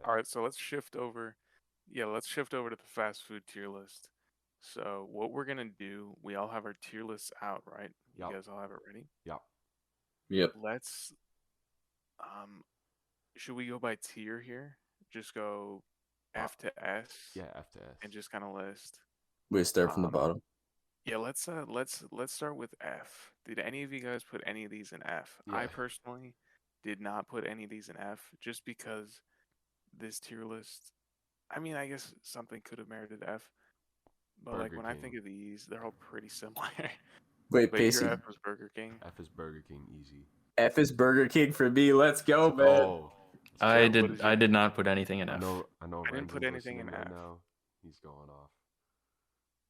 All right, so let's shift over. Yeah, let's shift over to the fast food tier list. So what we're gonna do, we all have our tier lists out, right? You Yup. guys all have it ready? Yup. Yep. Let's um should we go by tier here? Just go Uh, F to S yeah, F to S. and just kind of list. We start from the Um bottom. yeah, let's start with F. Did any of you guys put any of these in F? I Yeah. personally did not put any of these in F just because this tier list, I mean, I guess something could have merited F, but like Burger when I think King. of these, they're all pretty similar. Wait, But your Pacey. F was Burger King. F is Burger King. Easy. F is Burger King for me. Let's Let's go, man. go. Jeb, what is I your? did not put anything in I F. know. I know. I didn't put Renzen's anything listening in right F. now. He's going off.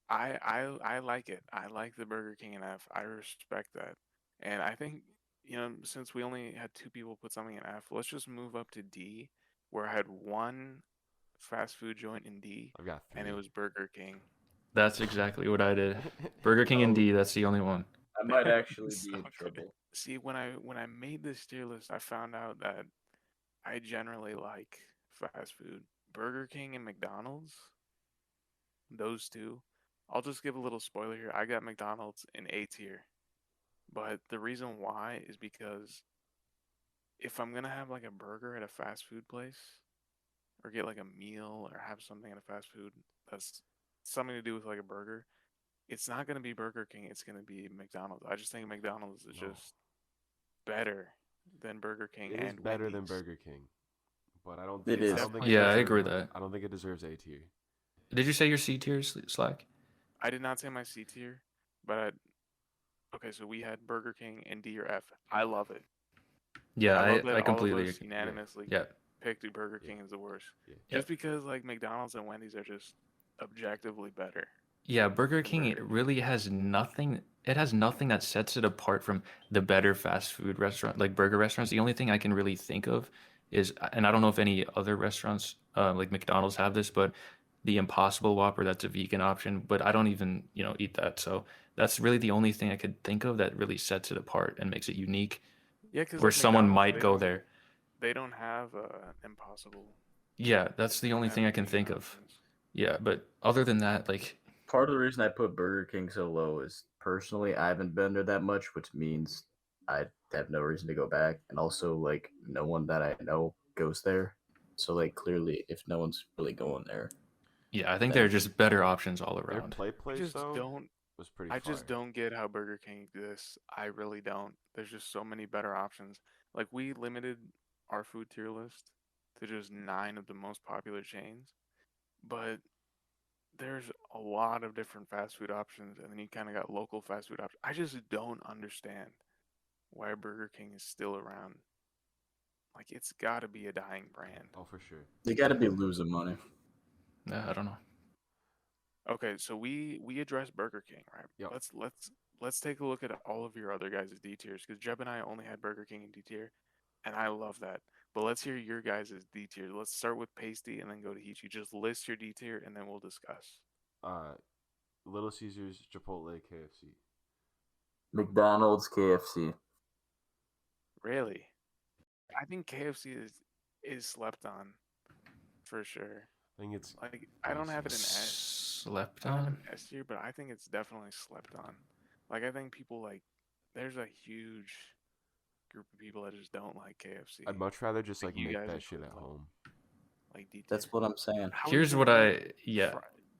I like it. I like the Burger King in F. I respect that, and I think since we only had two people put something in F, let's just move up to D, where I had one fast food joint in D, I've got and it 3. was Burger King. That's exactly what I did. Burger King and Oh. D, that's the only one. I might actually So be in good. trouble. See, when I made this tier list, I found out that I generally like fast food. Burger King and McDonald's, those two. I'll just give a little spoiler here. I got McDonald's in A tier. But the reason why is because if I'm gonna have like a burger at a fast food place or get like a meal or have something at a fast food that's something to do with like a burger, it's not gonna be Burger King, it's gonna be McDonald's. I just think McDonald's is No. just better than Burger King It is and better than Wendy's. Burger King, but I don't. It Think, is. I don't think. Definitely It Yeah, I better. agree with deserves- that. I don't think it deserves A tier. Did you say your C tier, Slack? I did not say my C tier, but okay, so we had Burger King and D or F. I love it. Yeah, I love that I all of completely us agree. unanimously Yeah. picked Burger Yeah. King as the worst. Yeah. Just because like McDonald's and Wendy's are just objectively better. Yeah, Burger than King Burger it really has nothing. It has nothing that sets it apart from the better fast food restaurant, like burger restaurants. The only thing I can really think of is, and I don't know if any other restaurants, like McDonald's have this, but the Impossible Whopper, that's a vegan option, but I don't even, eat that. So that's really the only thing I could think of that really sets it apart and makes it unique, Yeah, because where like someone McDonald's, might go there. they don't have Impossible. Yeah, that's the They don't only have thing I can vegan think of. options. Yeah, but other than that, like, Part of the reason I put Burger King so low is personally I haven't been there that much, which means I have no reason to go back. And also, like, no one that I know goes there. So, like, clearly, if no one's really going there, yeah, I think Then- there are just better options all Their around. play I place just though don't. was pretty. I just fire. don't get how Burger King exists. I really don't. There's just so many better options. Like we limited our food tier list to just 9 of the most popular chains, but there's a lot of different fast food options, and then you kind of got local fast food options. I just don't understand why Burger King is still around. Like it's got to be a dying brand. Oh, for sure. they got to be losing money. I don't know. Okay, so we addressed Burger King, right? Yep. Let's take a look at all of your other guys' D tiers because Jeb and I only had Burger King in D tier, and I love that. But let's hear your guys' D tier. Let's start with Pasty and then go to Hichi. Just list your D tier and then we'll discuss. Little Caesars, Chipotle, KFC. McDonald's, KFC. Really, I think KFC is slept on, for sure. I think it's Like I don't have it in S. Slept I don't have it on? in S tier, but I think it's definitely slept on. Like I think people like there's a huge group of people that just don't like KFC. I'd much rather just Like, like you make guys that are shit at cool, though. home. Like D tier. That's what I'm saying. How are Here's you what gonna I make yeah.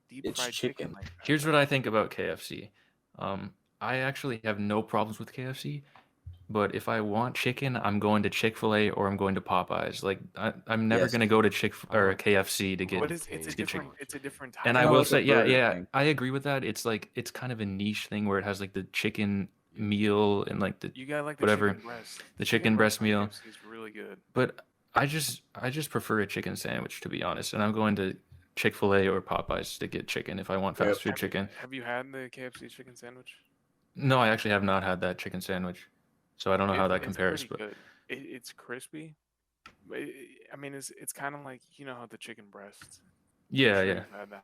deep It's fried chicken. like that? Here's what I think about KFC. I actually have no problems with KFC, but if I want chicken, I'm going to Chick-fil-A or I'm going to Popeyes. Like I'm never Yes. gonna go to or don't- KFC to I'm get. But going it's a Cane's. different Chicken. it's a different type. And I Kinda will like a say, yeah, Burger yeah, King. I agree with that. It's like it's kind of a niche thing where it has like the chicken meal and like the You got like the whatever, chicken breast. the chicken breast on meal. KFC is really good. But I just prefer a chicken sandwich, to be honest. And I'm going to Chick-fil-A or Popeyes to get chicken if I want Yep. fast food chicken. Have you had the KFC chicken sandwich? No, I actually have not had that chicken sandwich, so I don't know how that It's compares. pretty But good. It's crispy. But I mean, it's kind of like how the chicken breast. I'm yeah, sure yeah, you've had that.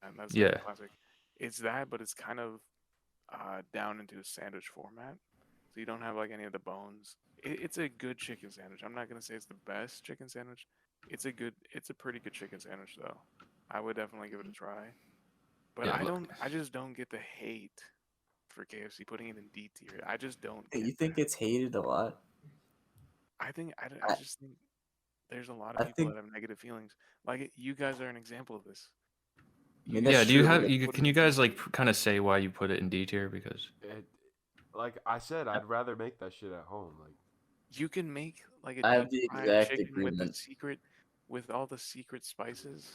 And that's like yeah. a classic. It's that, but it's kind of down into a sandwich format. So you don't have like any of the bones. It's a good chicken sandwich. I'm not gonna say it's the best chicken sandwich, it's a pretty good chicken sandwich though. I would definitely give it a try. But Yeah, I just don't get the hate for KFC putting it in D tier. I just don't Hey, get you think that. it's hated a lot? I I, just think there's a lot of I people think. that have negative feelings. Like you guys are an example of this. I mean, You that's yeah. Do you true. have literally you? put Can it you in D guys like tier. kind of say why you put it in D tier? Because It, like I said, I'd rather make that shit at home. Like You can make like a I have deep the fried exact chicken agreement. with all the secret spices.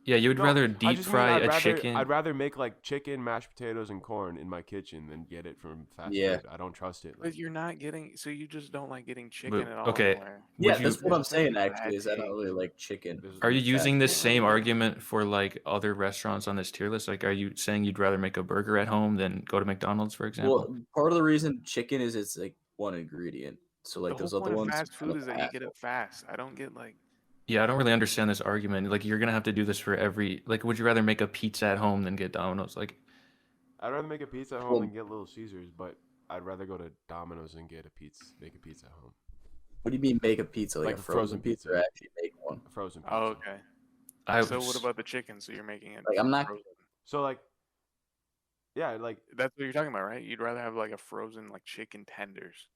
yeah, you would no, rather I deep just mean fry a I'd chicken. rather make like chicken, mashed potatoes, and corn in my kitchen than get it from fast Yeah. food. I don't trust it. But Like you're not getting, so you just don't like getting chicken But at all okay, anywhere. Yeah, would that's you? what I'm That's such saying. a Actually, bad is I don't take. really like chicken. there's Are you You using this can't same really. argument for like other restaurants on this tier list? Like, are you saying you'd rather make a burger at home than go to McDonald's, for example? Well, part of the reason chicken is it's like one ingredient. So The like whole those other point of ones fast kind food of is that you get hassle. it fast. I don't get like, Yeah, I don't really understand this argument. Like, you're gonna have to do this for every. Like, would you rather make a pizza at home than get Domino's? Like, I'd rather make a pizza at home Well, than get Little Caesars, but I'd rather go to Domino's and make a pizza at home. what do you mean make a pizza? Like Like a a frozen frozen pizza, or pizza. actually make one? A frozen pizza. oh, okay. I So what was. about the chicken? So you're making it Like I'm not. frozen. So like, yeah, like That's what you're talking about, right? You'd rather have like a frozen like chicken tenders.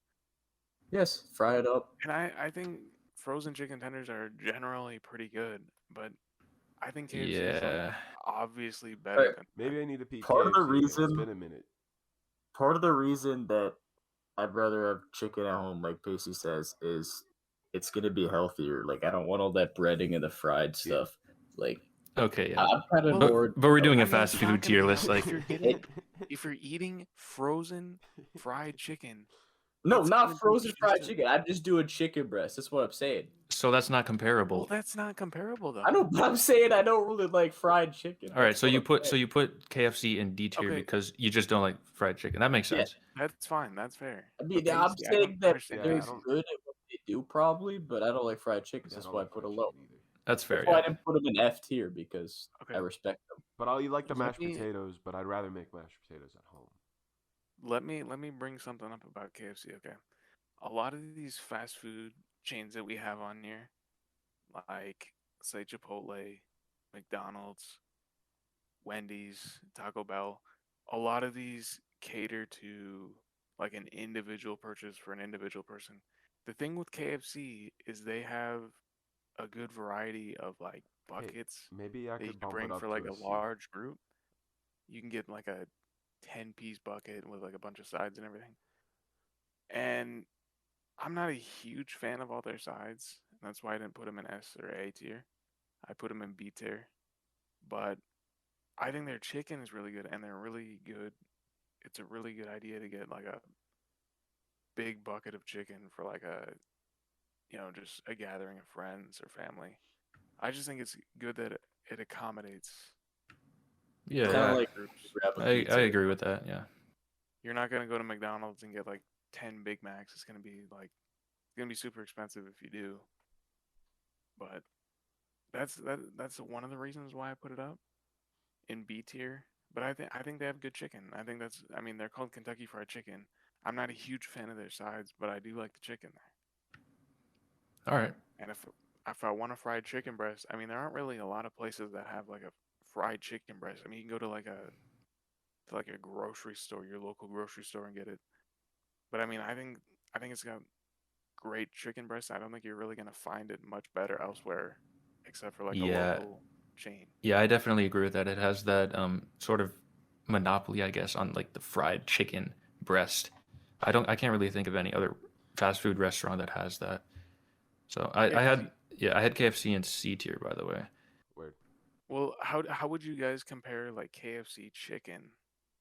Yes, fry it up. And I think frozen chicken tenders are generally pretty good, but I think KFC is like Yeah. obviously better But than maybe I need to peek part of the KFC again. It's reason, been a minute. part of the reason that I'd rather have chicken at home, like Pacey says, is it's gonna be healthier. Like I don't want all that breading and the fried Yeah. stuff. Like Okay. Yeah. I'm kind of Well, bored. But we're of- doing I a mean, fast it's not food gonna tier be list. healthy Like, if you're eating frozen fried chicken. No, It's gonna not be frozen fried just chicken. I'm just doing chicken breast. That's what I'm saying. so that's not Well, comparable. that's not comparable though. I know, but I'm saying I don't really like fried chicken. All right. That's So what you I'm put saying. KFC in D tier Okay, because you just don't like fried chicken. That makes Yeah. sense. that's fine. That's fair. I But mean, I'm Pacey, I don't saying that understand they're Yeah, I Pacey. don't. good at what they do, probably, but I don't like fried chicken. Yeah, I That's don't why I like put fried a low. chicken either. That's fair. That's why I Yeah. didn't put them in F tier because I Okay, respect them. But I'll eat like the let mashed me potatoes, but I'd rather make mashed potatoes at home. let me bring something up about KFC. Okay, a lot of these fast food chains that we have on here, like say Chipotle, McDonald's, Wendy's, Taco Bell, a lot of these cater to like an individual purchase for an individual person. The thing with KFC is they have a good variety of like Hey, buckets maybe I that you could can bump it bring up for to like a a C. large group. You can get like a 10-piece bucket with like a bunch of sides and everything. And I'm not a huge fan of all their sides. And that's why I didn't put them in S or A tier. I put them in B tier. But I think their chicken is really good and they're really good. It's a really good idea to get like a big bucket of chicken for like a, just a gathering of friends or family. I just think it's good that it accommodates Yeah. Kind of Yeah. like groups. grab a I pizza. agree with that. Yeah. You're not gonna go to McDonald's and get like 10 Big Macs. It's gonna be super expensive if you do. But that's one of the reasons why I put it up in B tier. But I think they have good chicken. I mean they're called Kentucky Fried Chicken. I'm not a huge fan of their sides, but I do like the chicken there. All right. And if I want a fried chicken breast, I mean there aren't really a lot of places that have like a fried chicken breast. I mean you can go to like a grocery store, your local grocery store, and get it. But I mean I think it's got great chicken breast. I don't think you're really gonna find it much better elsewhere, except for like a Yeah. local chain. Yeah, I definitely agree with that. It has that sort of monopoly, I guess, on like the fried chicken breast. I can't really think of any other fast food restaurant that has that. So I KFC. had KFC in C tier, by the way. Word. Well, how would you guys compare like KFC chicken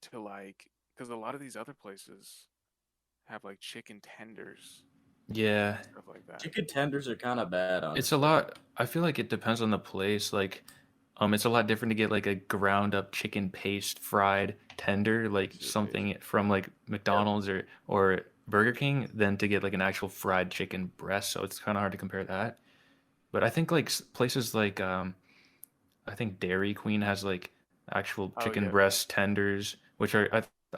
to like because a lot of these other places have like chicken tenders, Yeah, stuff like that. Chicken tenders are kind of bad, it's a honestly. lot. I feel like it depends on the place. Like, it's a lot different to get like a ground up chicken paste fried tender, like Easier paste. something from like Yep. McDonald's or Burger King, than to get like an actual fried chicken breast. So it's kind of hard to compare that. But I think like places like I think Dairy Queen has like actual Oh chicken yeah, breast tenders, which are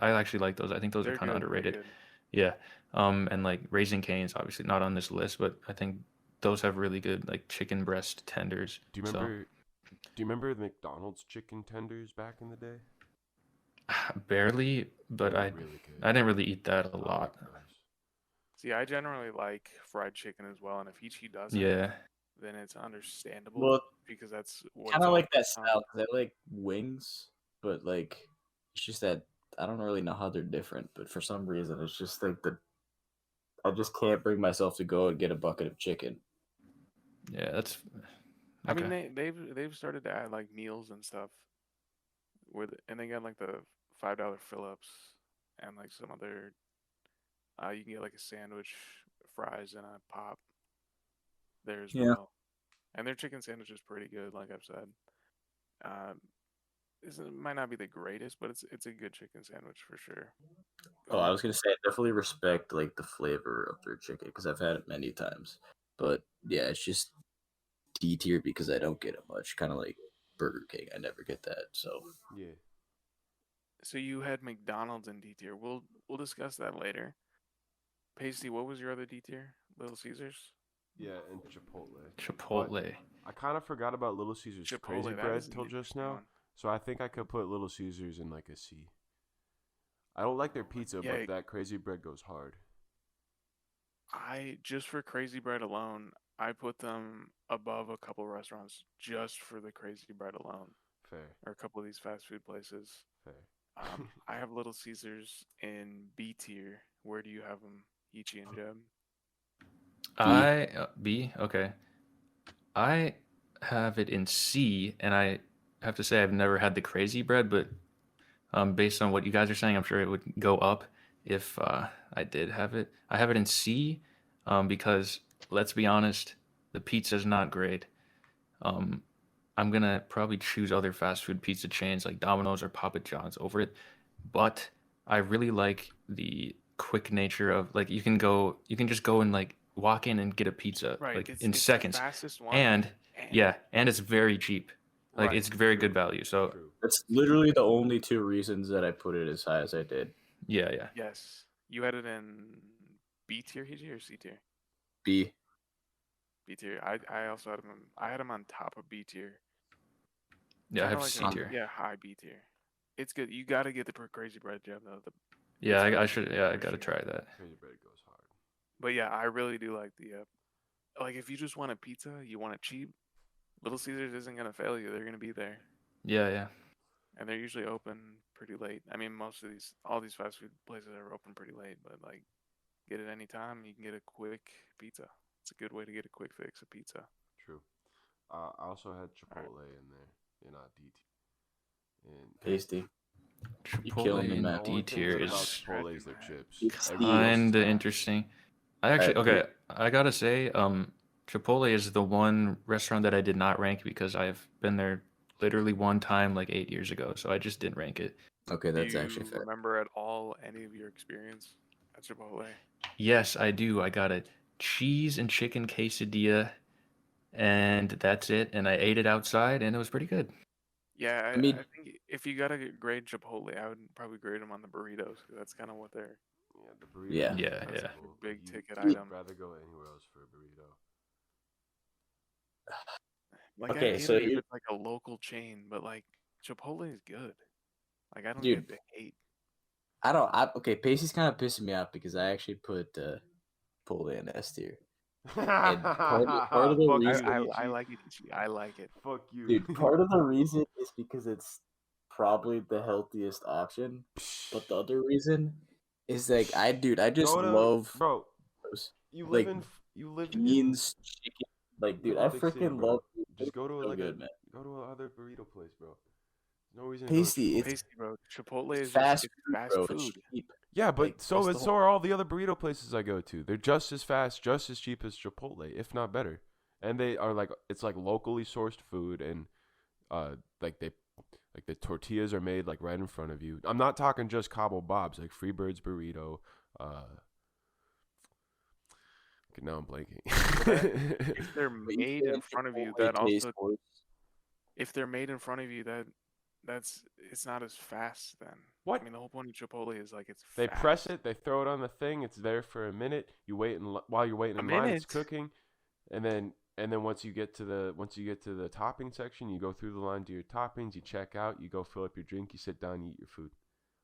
I actually like those. I think those are they're kind of good. They're underrated. good. Yeah. And like Raising Cane's obviously not on this list, but I think those have really good like chicken breast tenders. Do you So remember? Do you remember the McDonald's chicken tenders back in the day? barely, but They were I really good. I didn't really eat that a I lot. like those. See, I generally like fried chicken as well, and if Ichi doesn't, Yeah. then it's understandable Well, because that's what kind it's of all like that based on. style because I like wings, but like it's just that I don't really know how they're different. But for some reason, it's just like I just can't bring myself to go and get a bucket of chicken. Yeah, that's I mean, okay. they've started to add like meals and stuff and they got like the $5 Phillips and like some other. You can get like a sandwich, fries, and a pop there as Yeah. well, and their chicken sandwich is pretty good. Like I've said, uh, it might not be the greatest, but it's a good chicken sandwich for sure. Oh, I was gonna say I definitely respect like the flavor of their chicken because I've had it many times. But yeah, it's just D tier because I don't get it much. Kind of like Burger King, I never get that. So Yeah. So you had McDonald's in D tier. We'll discuss that later. Pasty, what was your other D tier? Little Caesars. Yeah, and Chipotle. Chipotle. I kind of forgot about Little Caesars crazy Chipotle, that bread is an till just interesting now, one. so I think I could put Little Caesars in like a C. I don't like their pizza, Yeah, but that crazy bread goes hard. I just for crazy bread alone, I put them above a couple restaurants just for the crazy bread alone, Fair, or a couple of these fast food places. fair. I have Little Caesars in B tier. Where do you have them, Ichi and Jeb? B. Okay. I have it in C, and I have to say I've never had the crazy bread, but based on what you guys are saying, I'm sure it would go up if I did have it. I have it in C because let's be honest, the pizza's not great. Um, I'm gonna probably choose other fast food pizza chains like Domino's or Papa John's over it, but I really like the quick nature of like you can just go and like walk in and get a pizza Right, like it's in the seconds, fastest one, and and yeah, and it's very cheap. Like right. it's very True, good value. So true. that's literally the only two reasons that I put it as high as I did. yeah. Yes, you had it in B tier, Ichi, or C tier? B. B tier. I also had them. I had them on top of B tier. Yeah, I Kind of have like C a tier. high B tier. It's good. You got to get the crazy bread, Jeb. Though Yeah, it's I really should. good Yeah, I for gotta sure. try that. Crazy bread goes hard. But yeah, I really do like the like if you just want a pizza, you want it cheap. Little Caesars isn't gonna fail you. They're gonna be there, Yeah. and they're usually open pretty late. I mean, all these fast food places are open pretty late, but like get it anytime. You can get a quick pizza. It's a good way to get a quick fix of pizza. True. I also had All right. Chipotle in there in DT. And Tasty. You're Chipotle killing me, in man. the D only thing tier good about is Chipotle is their chips. It's Everything else is kind of trash. interesting. I actually agree. okay. I gotta say, Chipotle is the one restaurant that I did not rank because I've been there literally one time like 8 years ago, so I just didn't rank it. Okay, Do that's you actually fair. remember at all any of your experience at Chipotle? Yes, I do. I got a cheese and chicken quesadilla, and that's it. And I ate it outside, and it was pretty good. Yeah, I mean, I think if you gotta grade Chipotle, I would probably grade them on the burritos because that's kind of what they're. Yeah, the burrito. Yeah. Yeah, is yeah. cool, but Big you- ticket you'd item. rather go anywhere else for a burrito. Like I Okay, get so it if you- it's like a local chain, but like Chipotle is good. Like I don't Dude. get the hate. Okay, Pacey's kind of pissing me off because I actually put Chipotle in S tier. part of the Fuck reason- you, I Ichi. like it, Ichi. I like it. Fuck you. Dude, part of the reason is because it's probably the healthiest option, but the other reason is like I just Go to- love bro. those. You live like, in you live in beans, chicken. Like, you dude, live I in a big city, freaking bro. love. Just go to so like good, a man. go to another burrito place, bro. There's no reason to go to Pasty, Chipotle. it's Tasty, bro. Chipotle it's is fast just food, fast bro. food. It's cheap. Yeah, but Like, that's the so are all the other burrito places I go to. They're just as fast, just as cheap as Chipotle, if not better. And they are like it's like locally sourced food, and like the tortillas are made like right in front of you. I'm not talking just Cabo Bob's, like Freebird's burrito. Okay, now I'm blanking. If they're But you made in can't front of you, Chipotle that taste also worse. if they're made in front of you, that's it's not as fast then. What? I mean, the whole point of Chipotle is like it's They fast. press it, they throw it on the thing. It's there for a minute. You wait, and while you're waiting A in line, it's minute? cooking, And then once you get to the topping section, you go through the line, do your toppings, you check out, you go fill up your drink, you sit down, you eat your food.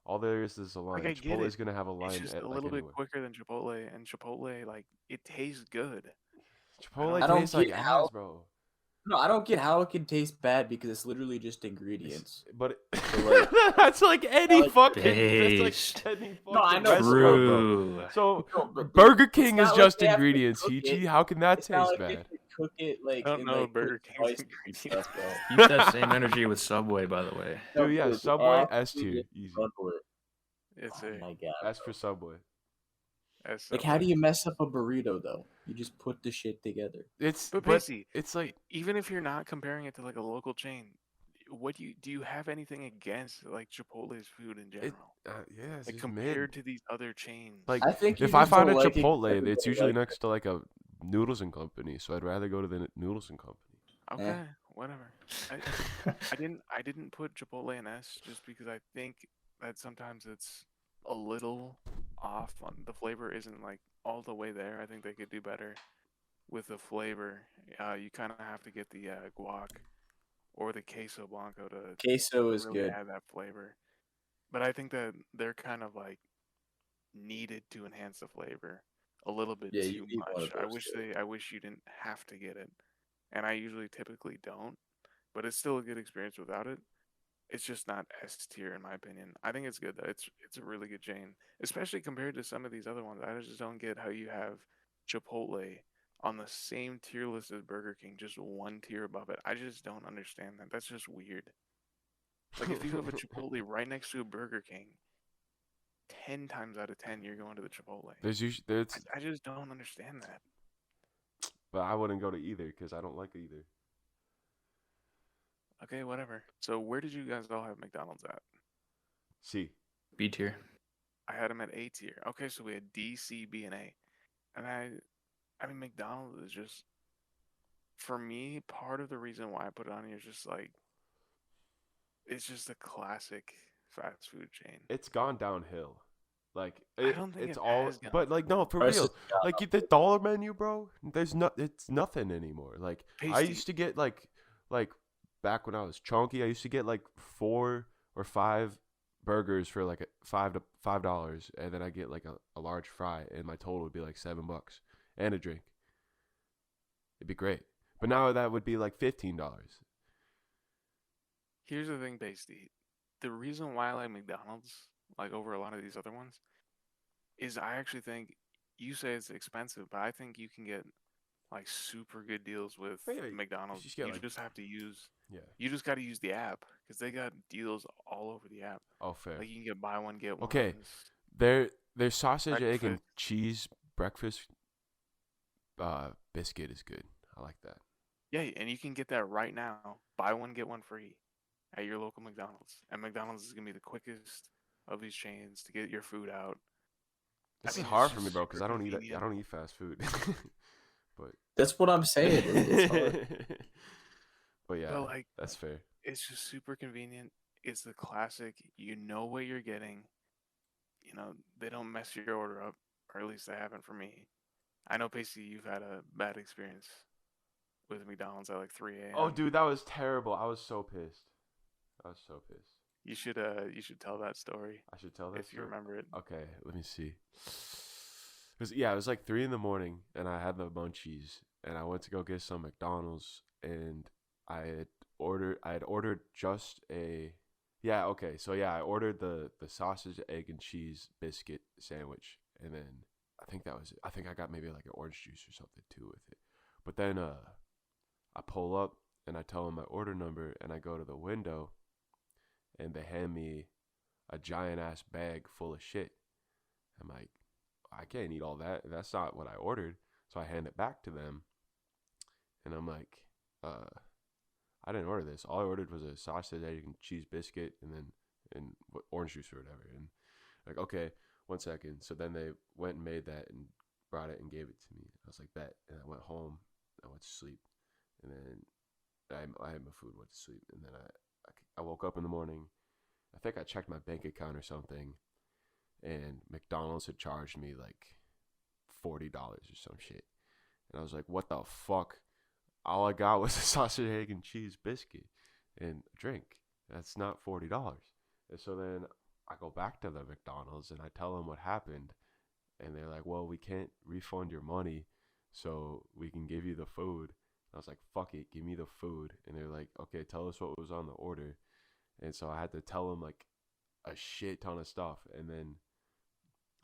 All there is a line. Like I get Chipotle is it. gonna have a It's line just at a like little bit anywhere. quicker than Chipotle, and Chipotle like it tastes good. Chipotle I don't tastes like get ass, how- bro. No, I don't get how it can taste bad because it's literally just ingredients. But like- that's like any like fucking Based. that's like any No, I fucking know, but restaurant, bro. True. So No, but Burger it's King not is like just they have to ingredients, cook Hichi. it. How can that It's not taste like they bad? can cook it like I don't and know like Burger put King's spices and ingredients. stuff, bro. Use that same energy with Subway, by the way. Dude, yeah, Dude, Subway absolutely S tier, easy. bundle it. It's Oh a my god. S for Subway. as Like, how do you mess up a burrito though? You just put the shit together. But But Pacey, it's like even if you're not comparing it to like a local chain, what do you have anything against like Chipotle's food in it. general? Yeah, it's Like just compared mid. to these other chains. Like I think you if I just find a don't like it 'cause Chipotle, it's everybody usually likes next to like a Noodles and Company, so I'd rather go to the Noodles and Company. Okay, whatever. I didn't put Chipotle in S just because I think that sometimes it's a little off on the flavor isn't like all the way there. I think they could do better with the flavor. You kind of have to get the guac or the queso blanco to Queso is really good. add that flavor. But I think that they're kind of like needed to enhance the flavor a little bit Yeah, you too need one much. of those too. I wish you didn't have to get it. And I usually typically don't, but it's still a good experience without it. It's just not S tier in my opinion. I think it's good though. It's a really good chain, especially compared to some of these other ones. I just don't get how you have Chipotle on the same tier list as Burger King, just one tier above it. I just don't understand that. That's just weird. Like if you have a Chipotle right next to a Burger King, 10 times out of 10 you're going to the Chipotle. I just don't understand that. But I wouldn't go to either because I don't like either. Okay, whatever. So where did you guys all have McDonald's at? C. B tier. I had them at A tier. Okay, so we had D, C, B, and A. And I mean McDonald's is just for me, part of the reason why I put it on here is just like it's just a classic fast food chain. It's gone downhill. Like I don't think it's it all, has gone but like no, for Prices real. have gone Like up. the dollar menu, bro. It's nothing anymore. Like I Pasty. used to get like back when I was chunky, I used to get like 4 or 5 burgers for like $5, and then I get like a large fry, and my total would be like $7 and a drink. It'd be great. But now that would be like $15. Here's the thing, Pasty. The reason why I like McDonald's, like over a lot of these other ones, is I actually think you say it's expensive, but I think you can get like super good deals with Oh, yeah, McDonald's. just get, You like- just have to use. Yeah. You just got to use the app because they got deals all over the app. Oh, fair. Like you can get buy one get one. Okay. Their sausage, egg, and Breakfast. cheese breakfast biscuit is good. I like that. Yeah, and you can get that right now. Buy one get one free at your local McDonald's. And McDonald's is gonna be the quickest of these chains to get your food out. I This mean, is it's hard just for me, bro, because super I convenient. don't eat fast food. but That's what I'm saying. It's hard. but yeah, But like that's fair. it's just super convenient. It's the classic. You know what you're getting. You know, they don't mess your order up, or at least they haven't for me. I know, Pacey, you've had a bad experience with McDonald's at like 3 a.m. Oh, dude, that was terrible. I was so pissed. You should tell that story I should tell that if you story? remember it. Okay, let me see. It was like 3 in.the morning, and I had the munchies, and I went to go get some McDonald's, and I had ordered just a. Yeah, okay. So yeah, I ordered the sausage, egg, and cheese biscuit sandwich, and then I think that was it. I think I got maybe like an orange juice or something too with it. But then I pull up and I tell them my order number, and I go to the window, and they hand me a giant ass bag full of shit. I'm like, I can't eat all that. That's not what I ordered. So I hand it back to them, and I'm like, I didn't order this. All I ordered was a sausage, egg, and cheese biscuit, and orange juice or whatever. And like, okay, 1 second. So then they went and made that and brought it and gave it to me. I was like, bet. And I went home. I went to sleep, and then I had my food, went to sleep, and then I woke up in the morning. I think I checked my bank account or something, and McDonald's had charged me like $40 or some shit. And I was like, what the fuck? All I got was a sausage, egg, and cheese biscuit and a drink. That's not $40. And so then I go back to the McDonald's and I tell them what happened. And they're like, well, we can't refund your money, so we can give you the food. I was like, fuck it, give me the food. And they're like, okay, tell us what was on the order. And so I had to tell them like a shit ton of stuff. And then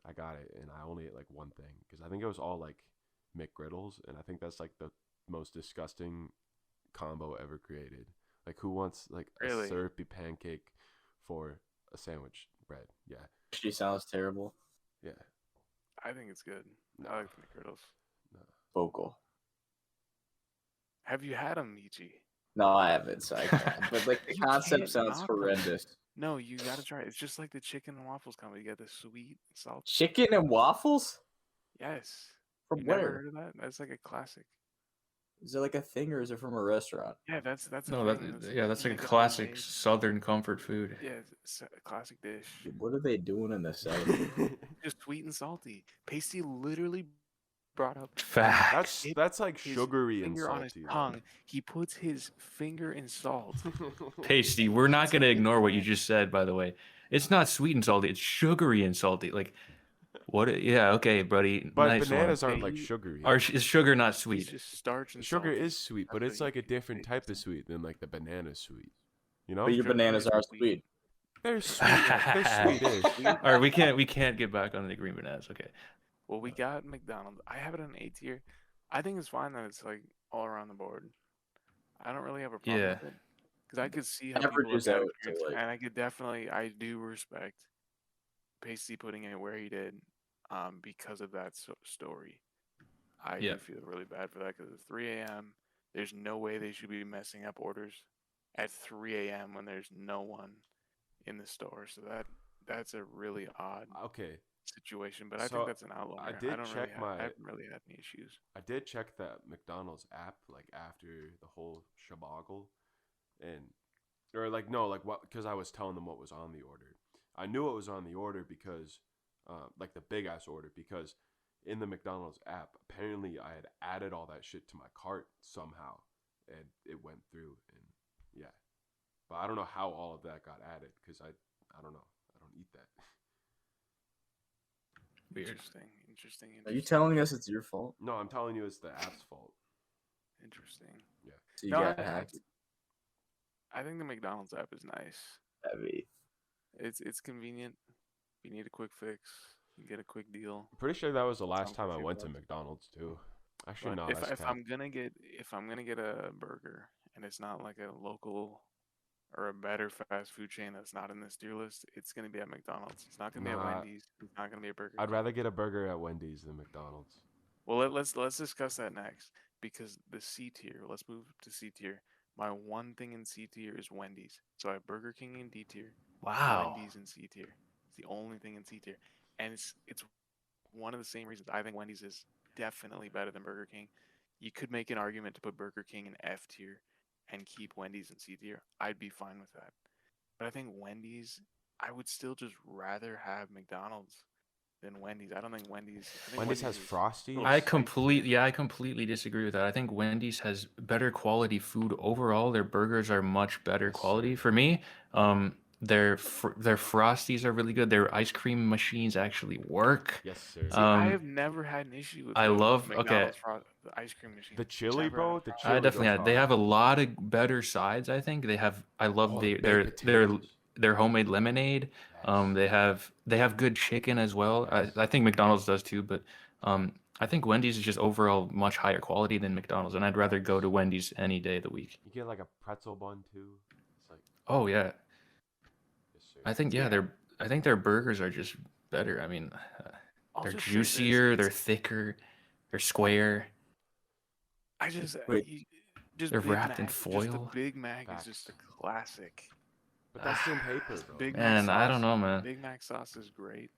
I got it. And I only ate like one thing because I think it was all like McGriddles. And I think that's like the most disgusting combo ever created. Like, who wants like Really? a syrupy pancake for a sandwich bread? Yeah. She sounds terrible. Yeah. I think it's good. No. I like the McGriddles. Vocal. Have you had them, Michi? No, I haven't. So I can't. But like the You concept can't sounds knock them. horrendous. No, you gotta try it. It's just like the chicken and waffles combo. You got the sweet salt. Chicken and waffles? Yes. From You never where? heard of that? That's like a classic. Is it like a thing or is it from a restaurant? Yeah, that's a No, thing. that's you like a make it classic homemade. Southern comfort food. Yeah, it's a classic dish. Dude, what are they doing in the South? Just sweet and salty. Pasty literally brought up Facts. That's like his sugary and finger on his salty. tongue. He puts his finger in salt. Pasty. We're not gonna ignore what you just said, by the way. It's not sweet and salty. It's sugary and salty. Like, what? Yeah, okay, buddy. But nice bananas one. aren't like Hey, sugary. Is sugar not It's sweet? just starch and Sugar salty. is sweet, but That's it's what like a you different think. type of sweet than like the banana sweet. You know? But your Sugar bananas is are sweet. sweet. They're sweet. They're sweet. All right, we can't get back on the green bananas. Okay. Well, we got McDonald's. I have it on A tier. I think it's fine that it's like all around the board. I don't really have a problem Yeah. with it because I could see how people Averages have out bad to, experience, like- and I do respect Pasty putting it where he did, because of that story. I Yeah. do feel really bad for that because it's 3 a.m. There's no way they should be messing up orders at 3 a.m. when there's no one in the store. So that's a really odd Okay. situation, but I So, think that's an outlier. I did don't check I haven't really had any issues. I did check that McDonald's app like after the whole shabagle, and or like no, like what? Because I was telling them what was on the order. I knew what was on the order because, like the big ass order, because in the McDonald's app, apparently I had added all that shit to my cart somehow, and it went through, and yeah, but I don't know how all of that got added because I don't know. I don't eat that. Weird. Interesting. Are you telling us it's your fault? No, I'm telling you, it's the app's fault. Interesting. So you No, got I- hacked? I think the McDonald's app is nice. Heavy. It's convenient. If you need a quick fix, you get a quick deal. I'm pretty sure that was the last Sounds time I like went to $2. McDonald's too. Actually, But no. That's if cap. I'm gonna get a burger and it's not like a local or a better fast food chain that's not in this tier list, it's gonna be at McDonald's. It's not gonna be at Nah. Wendy's. It's not gonna be a Burger I'd King. rather get a burger at Wendy's than McDonald's. Well, let's discuss that next because the C tier. Let's move to C tier. My one thing in C tier is Wendy's. So I have Burger King in D tier. Wow. Wendy's in C tier. It's the only thing in C tier, and it's one of the same reasons I think Wendy's is definitely better than Burger King. You could make an argument to put Burger King in F tier and keep Wendy's in C tier. I'd be fine with that. But I think Wendy's, I would still just rather have McDonald's than Wendy's. I don't think Wendy's. I think Wendy's has is- Frosty. little I spicy. I completely disagree with that. I think Wendy's has better quality food overall. Their burgers are much better Yes, sir. quality. For me, their Frosties are really good. Their ice cream machines actually work. Yes, sir. See, I Um, have never had an issue with I the love- McDonald's the ice cream machine. The chili, Never bro. had a The problem. chili I definitely goes had. They hard. have a lot of better sides. I think they have. I love Oh, the, baked their potatoes. their homemade lemonade. Yes. They have good chicken as well. I think McDonald's does too, but I think Wendy's is just overall much higher quality than McDonald's, and I'd rather go to Wendy's any day of the week. You get like a pretzel bun too. It's like Oh yeah, yes, sir. I think their burgers are just better. I mean, I'll they're just say this, juicier, they're it's- thicker, they're square. I just Wait. just They're Big wrapped in Mac, just foil? the Big Mac Facts. is just a classic. But that's in paper, bro. Big Mac Man, I sauce- don't know, man. Big Mac sauce is great,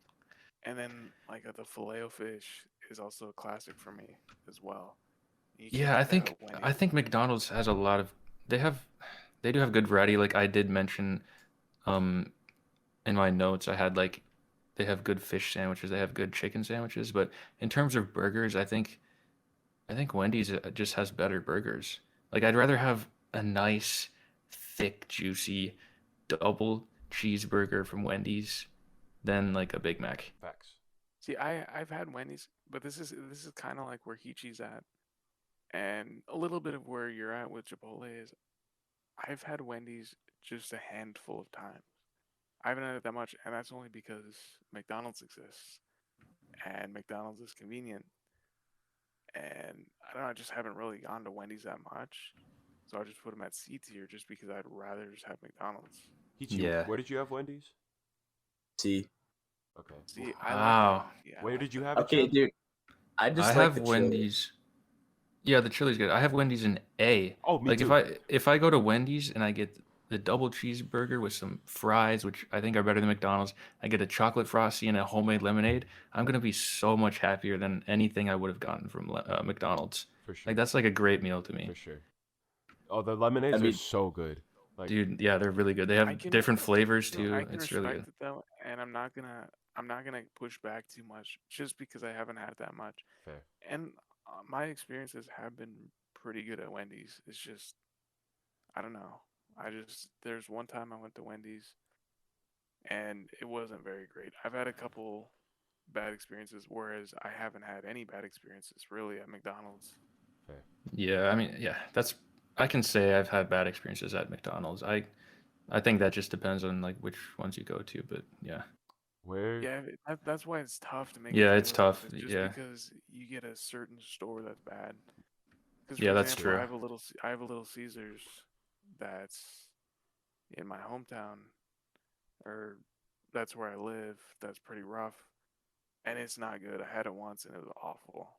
and then like the Filet-O-Fish is also a classic for me as well. You can't Yeah, I get that at think Wendy's. McDonald's has a lot of they do have good variety. Like I did mention in my notes, I had like they have good fish sandwiches, they have good chicken sandwiches, but in terms of burgers, I think I think Wendy's just has better burgers. Like I'd rather have a nice, thick, juicy double cheeseburger from Wendy's than like a Big Mac. Facts. See, I've had Wendy's, but this is kind of like where Hichi's at, and a little bit of where you're at with Chipotle is. I've had Wendy's just a handful of times. I haven't had it that much, and that's only because McDonald's exists, and McDonald's is convenient. And I don't know, I just haven't really gone to Wendy's that much, so I just put them at C tier just because I'd rather just have McDonald's. Hichi, Yeah. where did you have Wendy's? See, Okay. See, I Wow. like that. Yeah, I Where like did you that. have it, okay, Chad? dude. I just I like have the chili. Wendy's. Yeah, the chili's good. I have Wendy's in A. Oh, me Like too. if I go to Wendy's and I get the double cheeseburger with some fries, which I think are better than McDonald's, I get a chocolate frosty and a homemade lemonade, I'm gonna be so much happier than anything I would have gotten from McDonald's. For sure. Like that's like a great meal to me, For sure. Oh, the lemonades I mean- are so good. Like, dude. Yeah, they're really good. They I have can- different flavors You know, too. I can It's really respect good. it though, and I'm not gonna push back too much just because I haven't had that much. fair. And my experiences have been pretty good at Wendy's. It's just I don't know. There's one time I went to Wendy's and it wasn't very great. I've had a couple bad experiences, whereas I haven't had any bad experiences really at McDonald's. Yeah, I mean, yeah, I can say I've had bad experiences at McDonald's. I think that just depends on like which ones you go to, but yeah. Where? Yeah, that's why it's tough to make. Yeah, a it's tier list, tough, just yeah. because you get a certain store that's bad. 'Cause, Yeah, for that's example, true. I have a Little Caesars that's in my hometown, or that's where I live. That's pretty rough, and it's not good. I had it once and it was awful.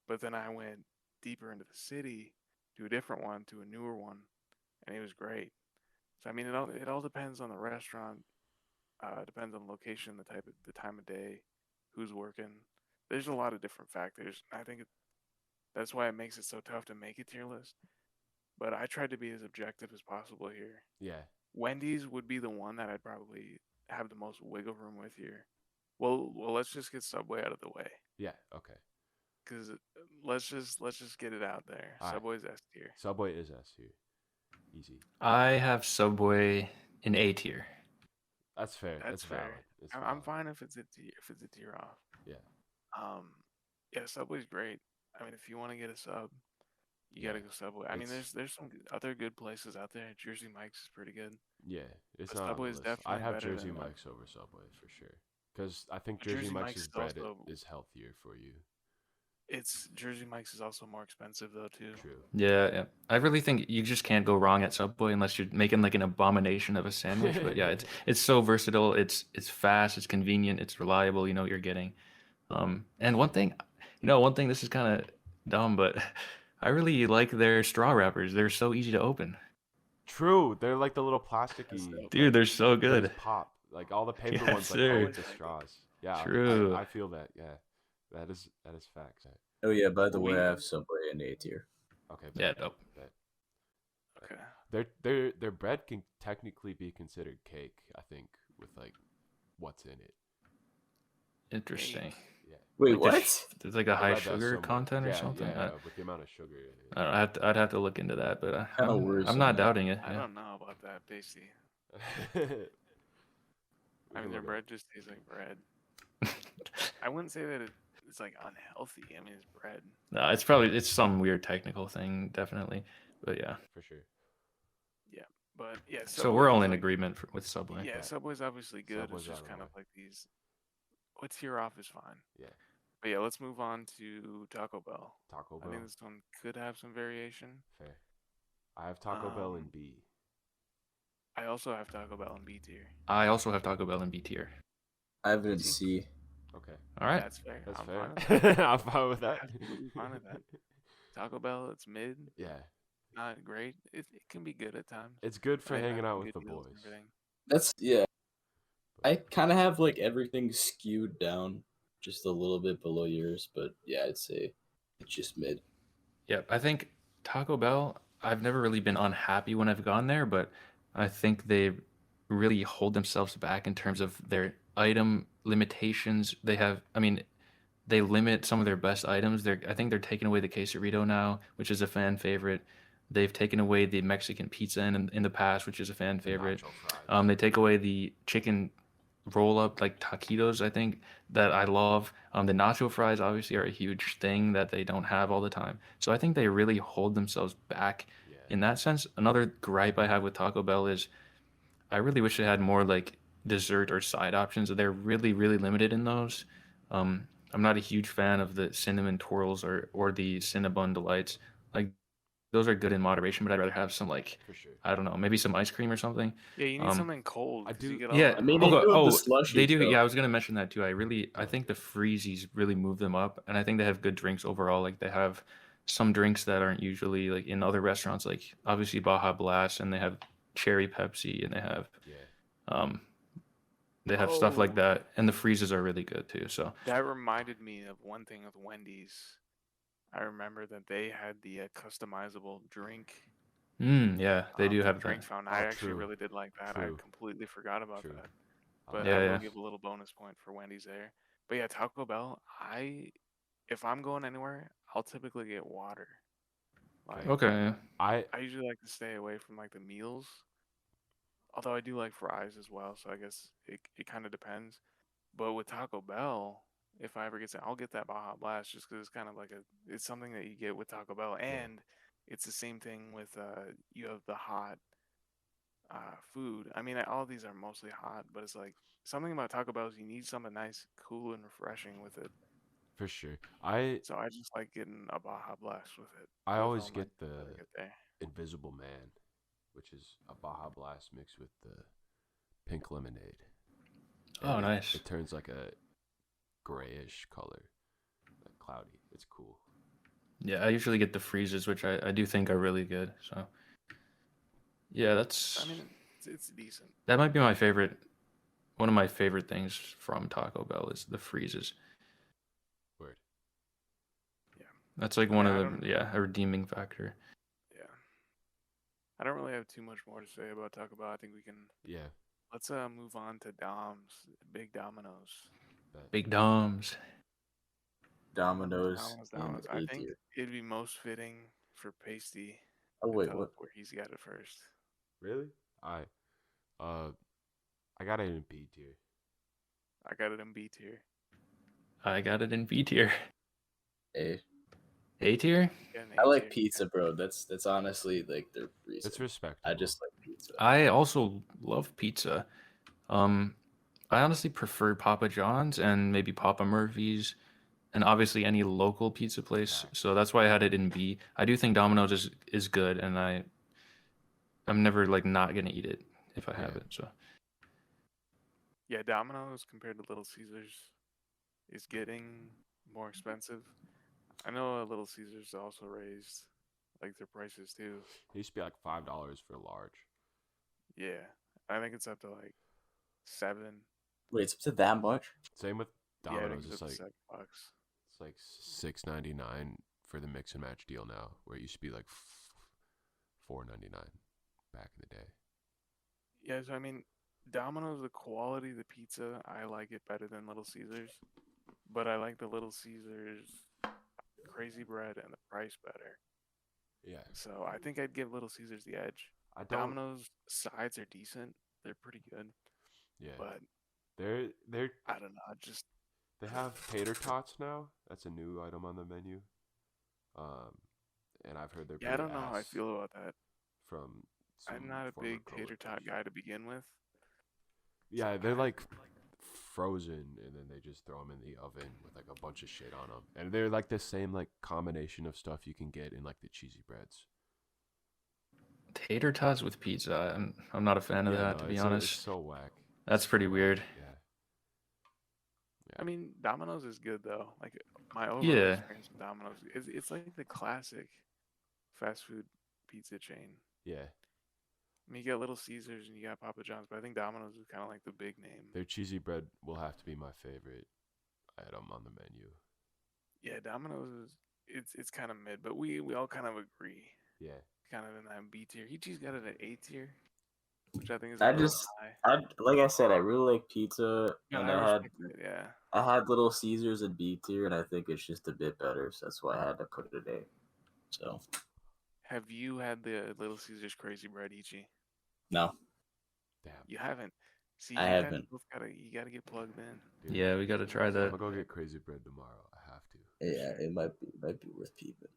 But then I went deeper into the city to a different one, to a newer one, and it was great. So I mean, it all depends on the restaurant. Depends on the location, the time of day, who's working. There's a lot of different factors. I think that's why it makes it so tough to make a tier list. But I tried to be as objective as possible here. Yeah. Wendy's would be the one that I'd probably have the most wiggle room with here. Well, let's just get Subway out of the way, Yeah. Okay. because let's just get it out there. Alright. Subway's S tier. Subway is S tier. Easy. I have Subway in A tier. That's fair. That's fair. valid. It's I'm valid. fine if it's a tier off. Yeah. Yeah, Subway's great. I mean, if you want to get a sub, you Yeah, gotta go Subway. I mean, it's- there's some other good places out there. Jersey Mike's is pretty good. Yeah. It's But not on the Subway is list. definitely I'd have better Jersey than, Mike's over Subway for sure. Because I think But Jersey, Jersey Mike's' Mike's is bread also- is healthier for you. It's Jersey Mike's is also more expensive though too. True. Yeah. I really think you just can't go wrong at Subway unless you're making like an abomination of a sandwich. But yeah, it's so versatile. It's fast. It's convenient. It's reliable. You know what you're getting. And one thing, this is kind of dumb, but I really like their straw wrappers. They're so easy to open. True. They're like the little plasticky. dope. Dude, they're so things good. pop. Like all the paper Yes, ones like sir. go into straws. Yeah. True. I feel that. Yeah. That is facts. Oh yeah, by the way, We- I have Subway in A tier. Okay. Yeah, bet, dope. bet. Okay. Their bread can technically be considered cake, I think, with like what's in it. Interesting. Yeah. Wait, Like what? There's like a I high read that sugar somewhere. content or Yeah, something. Yeah, with the amount of sugar. I'd have to look into that, but Kinda I'm worrisome, not man. doubting it. I Yeah. don't know about that, Basty. We I can mean, their look it bread just tastes like bread. I wouldn't say that it's like unhealthy. I mean, it's bread. No, it's some weird technical thing, definitely. But yeah. up, for sure. But yeah. So we're all in Subway's agreement with Subway. like- Yeah, Yeah. Subway's obviously good. Subway's It's just out of kind the of like these. What's tier off is fine. Yeah. But yeah, let's move on to Taco Bell. Taco I Bell. think this one could have some variation. Fair. I have Taco Bell in Um, B. I also have Taco Bell in B tier. I also have Taco Bell in B tier. I have it in C. Okay. All right. That's fair. That's I'm fair. fine with that. I'm fine with that. Absolutely fine with that. Taco Bell, it's mid, Yeah. not great. It can be good at times. It's good for They have hanging out some with the good deals and boys. everything. That's yeah. I kind of have like everything skewed down just a little bit below yours, but yeah, I'd say it's just mid. Yeah, I think Taco Bell, I've never really been unhappy when I've gone there, but I think they really hold themselves back in terms of their item limitations. They have, I mean, they limit some of their best items. I think they're taking away the quesarito now, which is a fan favorite. They've taken away the Mexican pizza in the past, which is a fan The favorite. nacho fries. They take away the chicken roll up like taquitos, I think, that I love. The nacho fries obviously are a huge thing that they don't have all the time. So I think they really hold themselves back Yeah. in that sense. Another gripe I have with Taco Bell is I really wish they had more like dessert or side options. They're really, really limited in those. I'm not a huge fan of the cinnamon twirls or the Cinnabon delights. Like those are good in moderation, but I'd rather have some like For sure. I don't know, maybe some ice cream or something. Yeah, you need something cold I because you do- get all Yeah. the I mean, they Oh, do have the oh, they slushies, do. though. Yeah, I was gonna mention that too. I think the freezies really move them up, and I think they have good drinks overall. Like they have some drinks that aren't usually like in other restaurants, like obviously Baja Blast, and they have cherry Pepsi, and Yeah. um, they have stuff like Oh, that, and the freezes are really good too. So that reminded me of one thing with Wendy's. I remember that they had the customizable drink, yeah, they do the have drink that. fountain. Oh, I actually true. really did like that. I True. completely forgot about True. that. I But like I Yeah, will yeah. give a little bonus point for Wendy's there. But yeah, Taco Bell, if I'm going anywhere, I'll typically get water. Okay. Like Okay. Yeah. I I usually like to stay away from like the meals. Although I do like fries as well, so I guess it kind of depends. But with Taco Bell, if I ever get to, I'll get that Baja Blast just because it's kind of like it's something that you get with Taco Bell, Yeah. and it's the same thing with you have the hot food. I mean, all these are mostly hot, but it's like something about Taco Bell is you need something nice, cool, and refreshing with it. for sure. I So I just like getting a Baja Blast with it, I with always all my get the that I get there. Invisible Man, which is a Baja Blast mixed with the pink lemonade. Oh, And nice. it turns like a grayish color, like cloudy. It's cool. Yeah, I usually get the freezes, which I do think are really good. So yeah, I mean, it's decent. that might be my favorite. One of my favorite things from Taco Bell is the freezes. Word. That's like I one mean, I of don't. the a redeeming factor. Yeah, I don't really have too much more to say about Taco Bell. I think we can Yeah. let's move on to Dom's Big Domino's. But Big Doms. Domino's Domino's. in I A think tier. it'd be most fitting for Pasty Oh to wait, tell what? us where he's got it first. really, I uh I got it in B tier. I got it in B tier. I got it in B tier. A. A tier. Yeah, an I A like tier. pizza, bro. That's honestly like the reason. It's respectable. I just like pizza. I also love pizza. I honestly prefer Papa John's and maybe Papa Murphy's, and obviously any local pizza place. Facts. So that's why I had it in B. I do think Domino's is good, and I'm never like not gonna eat it if I have Yeah. it. So Yeah, Domino's compared to Little Caesars is getting more expensive. I know Little Caesars also raised like their prices too. It used to be like $5 for a large. Yeah, I think it's up to like 7. Wait, it's up to that much? Same with Yeah, I think Domino's. it's It's up to like $7. it's like $6.99 for the mix and match deal now, where it used to be like $4.99 back in the day. Yeah, so I mean, Domino's, the quality of the pizza, I like it better than Little Caesars, but I like the Little Caesars crazy bread and the price better. Yeah. So I think I'd give Little Caesars the edge. I don't. Domino's sides are decent; they're pretty good, Yeah. but They're I don't know. Just they have tater tots now. That's a new item on the menu. And I've heard they're yeah, I pretty don't know how I ass feel about that. from I'm some not a former big tater tot coworkers. guy to begin with. Yeah, they're like frozen, and then they just throw them in the oven with like a bunch of shit on them, and they're like the same like combination of stuff you can get in like the cheesy breads. tater tots with pizza. I'm not a fan of Yeah, that, no, to be it's honest. so whack. That's It's pretty so weird. whack. Yeah. I mean, Domino's is good though. Like my overall Yeah. experience with Domino's, it's like the classic fast food pizza chain. Yeah. I mean, you got Little Caesars and you got Papa John's, but I think Domino's is kind of like the big name. Their cheesy bread will have to be my favorite item on the menu. Yeah, Domino's is it's kind of mid, but we all kind of agree. Yeah. Kind of in that B tier. Ichi's got it at A tier. which I think is a I little just, high. like I said, I really like pizza, No, and I respect it. Yeah. I had Little Caesars in B tier, and I think it's just a bit better, so that's why I had to put it at A. So Have you had the Little Caesars Crazy Bread, Ichi? no, Damn. You haven't. See, I you guys haven't. both you gotta get plugged in. Yeah, we gotta try I'm that. gonna go get crazy bread tomorrow. I have to. Yeah, it might be worth peeping.